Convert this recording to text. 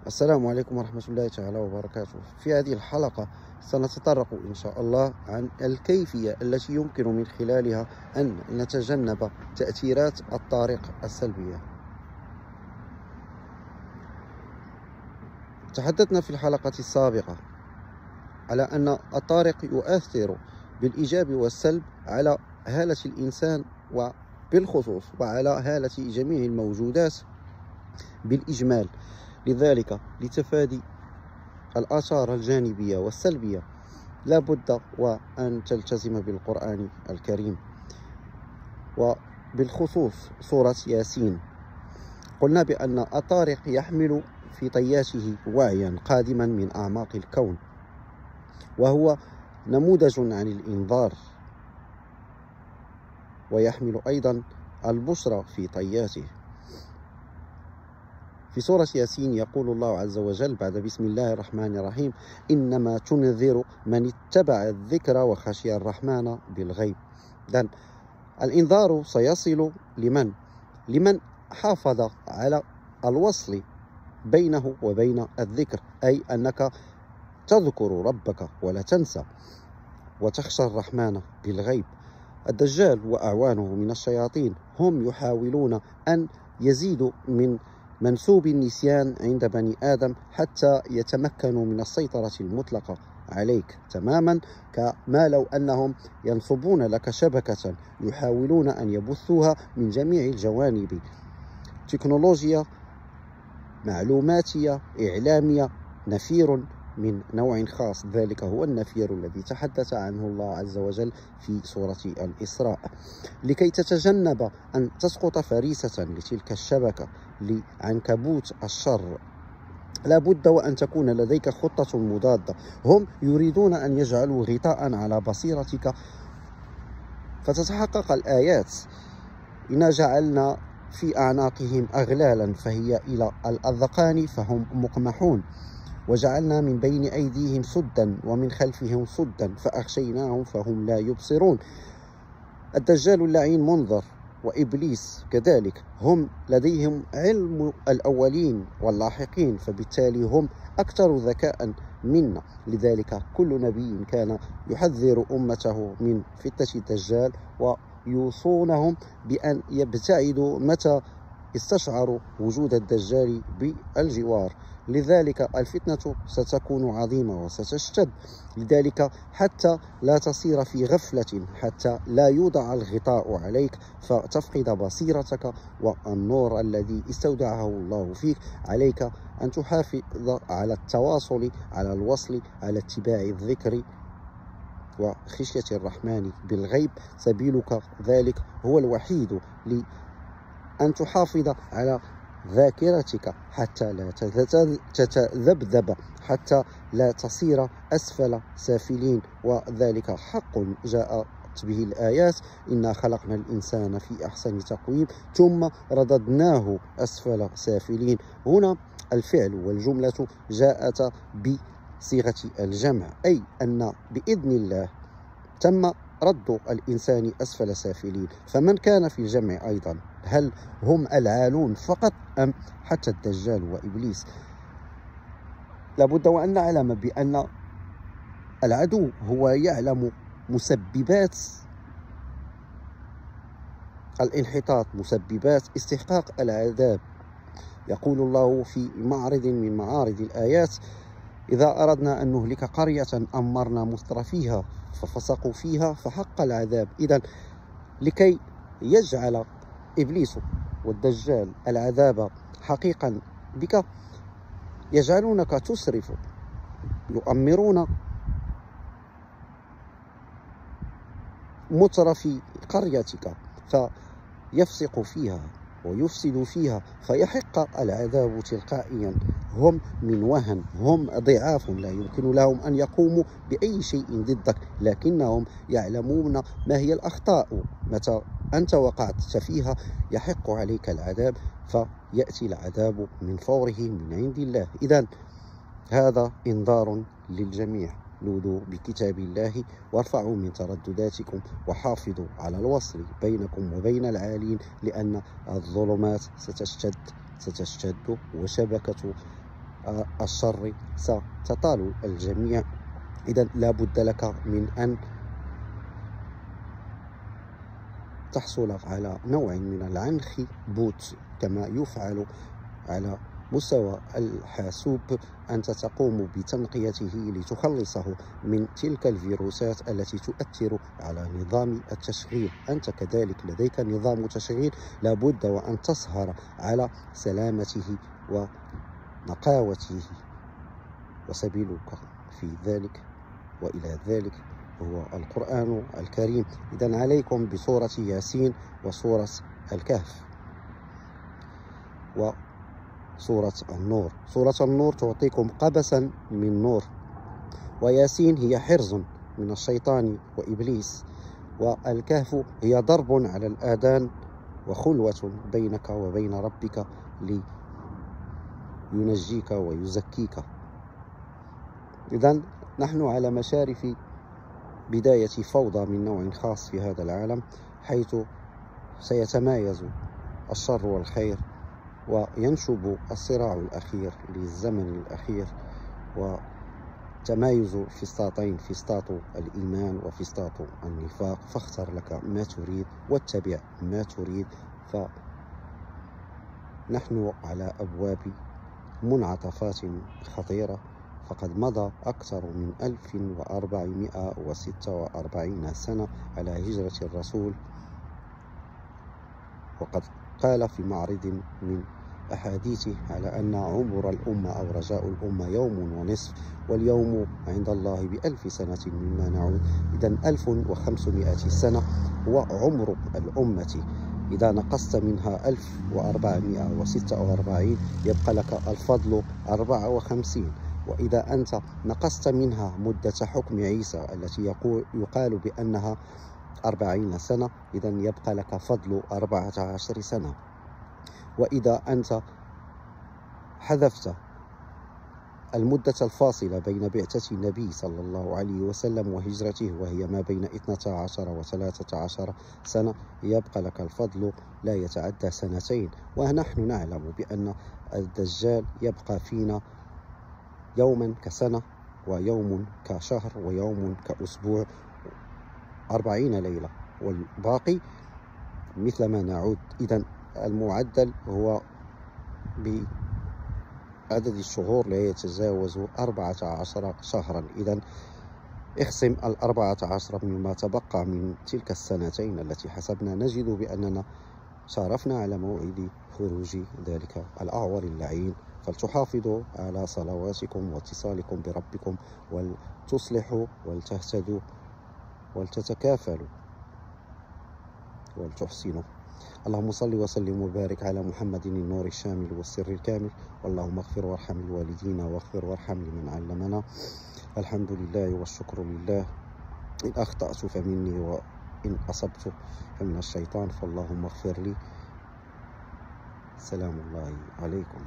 السلام عليكم ورحمة الله تعالى وبركاته. في هذه الحلقة سنتطرق إن شاء الله عن الكيفية التي يمكن من خلالها أن نتجنب تأثيرات الطارق السلبية. تحدثنا في الحلقة السابقة على أن الطارق يؤثر بالإيجاب والسلب على هالة الإنسان وبالخصوص وعلى هالة جميع الموجودات بالإجمال. لذلك لتفادي الآثار الجانبية والسلبية لا بد وأن تلتزم بالقرآن الكريم وبالخصوص سورة ياسين. قلنا بأن الطارق يحمل في طياته وعيا قادما من أعماق الكون، وهو نموذج عن الإنذار، ويحمل أيضا البشرى في طياته. في سورة ياسين يقول الله عز وجل بعد بسم الله الرحمن الرحيم: إنما تنذر من اتبع الذكر وخشي الرحمن بالغيب. إذن الإنذار سيصل لمن حافظ على الوصل بينه وبين الذكر، أي أنك تذكر ربك ولا تنسى وتخشى الرحمن بالغيب. الدجال وأعوانه من الشياطين هم يحاولون أن يزيدوا من منسوب النسيان عند بني آدم حتى يتمكنوا من السيطرة المطلقة عليك، تماما كما لو أنهم ينصبون لك شبكة يحاولون أن يبثوها من جميع الجوانب: تكنولوجيا، معلوماتية، إعلامية، نفير من نوع خاص. ذلك هو النفير الذي تحدث عنه الله عز وجل في سورة الإسراء. لكي تتجنب أن تسقط فريسة لتلك الشبكة لعنكبوت الشر، لا بد وأن تكون لديك خطة مضادة. هم يريدون أن يجعلوا غطاء على بصيرتك فتتحقق الآيات: إنا جعلنا في أعناقهم أغلالا فهي إلى الأذقان فهم مقمحون، وجعلنا من بين أيديهم سدا ومن خلفهم سدا فأغشيناهم فهم لا يبصرون. الدجال اللعين منذر وإبليس كذلك هم لديهم علم الأولين واللاحقين، فبالتالي هم أكثر ذكاء منا. لذلك كل نبي كان يحذر أمته من فتنة الدجال ويوصونهم بأن يبتعدوا متى استشعروا وجود الدجال بالجوار. لذلك الفتنة ستكون عظيمة وستشتد، لذلك حتى لا تصير في غفلة، حتى لا يوضع الغطاء عليك فتفقد بصيرتك والنور الذي استودعه الله فيك. عليك أن تحافظ على التواصل، على الوصل، على اتباع الذكر وخشية الرحمن بالغيب. سبيلك ذلك هو الوحيد لأن تحافظ على ذاكرتك حتى لا تتذبذب، حتى لا تصير أسفل سافلين. وذلك حق جاءت به الآيات: إنا خلقنا الإنسان في أحسن تقويم ثم رددناه أسفل سافلين. هنا الفعل والجملة جاءت بصيغة الجمع، أي أن بإذن الله تم رد الإنسان أسفل سافلين. فمن كان في الجمع أيضا، هل هم العالون فقط أم حتى الدجال وإبليس؟ لابد وأن نعلم بأن العدو هو يعلم مسببات الانحطاط، مسببات استحقاق العذاب. يقول الله في معرض من معارض الآيات: إذا أردنا أن نهلك قرية أمرنا مترفيها ففسقوا فيها فحق العذاب. إذن لكي يجعل إبليس والدجال العذاب حقيقا بك يجعلونك تسرف، يؤمرون مترفي قريتك فيفسق فيها ويفسد فيها فيحق العذاب تلقائيا. هم من وهن، هم ضعاف، لا يمكن لهم أن يقوموا بأي شيء ضدك، لكنهم يعلمون ما هي الأخطاء. متى أنت وقعت فيها يحق عليك العذاب، فيأتي العذاب من فوره من عند الله. إذن هذا إنذار للجميع: نودوا بكتاب الله وارفعوا من تردداتكم وحافظوا على الوصل بينكم وبين العالين، لأن الظلمات ستشتد وشبكة الشر ستطال الجميع. إذا لا بد لك من أن تحصل على نوع من العنكبوت كما يفعل على مستوى الحاسوب. أنت تقوم بتنقيته لتخلصه من تلك الفيروسات التي تؤثر على نظام التشغيل. أنت كذلك لديك نظام تشغيل، لابد وأن تسهر على سلامته ونقاوته، وسبيلك في ذلك وإلى ذلك هو القرآن الكريم. إذن عليكم بسورة ياسين وسورة الكهف وسورة النور. سورة النور تعطيكم قبسا من نور، وياسين هي حرز من الشيطان وإبليس، والكهف هي ضرب على الآذان وخلوة بينك وبين ربك لينجيك ويزكيك. إذن نحن على مشارف بداية فوضى من نوع خاص في هذا العالم، حيث سيتمايز الشر والخير وينشب الصراع الأخير للزمن الأخير، وتمايز فسطاطين، فسطاط الإيمان وفسطاط النفاق. فاختر لك ما تريد واتبع ما تريد، فنحن على أبواب منعطفات خطيرة. فقد مضى أكثر من 1446 سنة على هجرة الرسول، وقد قال في معرض من أحاديثه على أن عمر الأمة أو رجاء الأمة يوم ونصف، واليوم عند الله ب1000 سنة مما نعود. إذن 1500 سنة هو عمر الأمة. إذا نقصت منها 1446 يبقى لك الفضل 54. وإذا أنت نقصت منها مدة حكم عيسى التي يقال بأنها 40 سنة، إذا يبقى لك فضل 14 سنة. وإذا أنت حذفت المدة الفاصلة بين بعثة النبي صلى الله عليه وسلم وهجرته، وهي ما بين 12 و 13 سنة، يبقى لك الفضل لا يتعدى 2 ونحن نعلم بأن الدجال يبقى فينا يوما كسنة، ويوم كشهر، ويوم كأسبوع، 40 ليلة، والباقي مثل ما نعود. إذن المعدل هو بعدد الشهور لا يتجاوز 14 شهرا. إذن اخصم 14 مما تبقى من تلك 2 التي حسبنا، نجد بأننا شارفنا على موعد خروج ذلك الأعور اللعين. فلتحافظوا على صلواتكم واتصالكم بربكم، ولتصلحوا ولتهتدوا ولتتكافلوا ولتحسنوا. اللهم صل وسلم وبارك على محمد النور الشامل والسر الكامل. واللهم اغفر وارحم الوالدين واغفر وارحم لمن علمنا. الحمد لله والشكر لله. إن أخطأت فمني، وإن أصبت فمن الشيطان، فاللهم اغفر لي. سلام الله عليكم.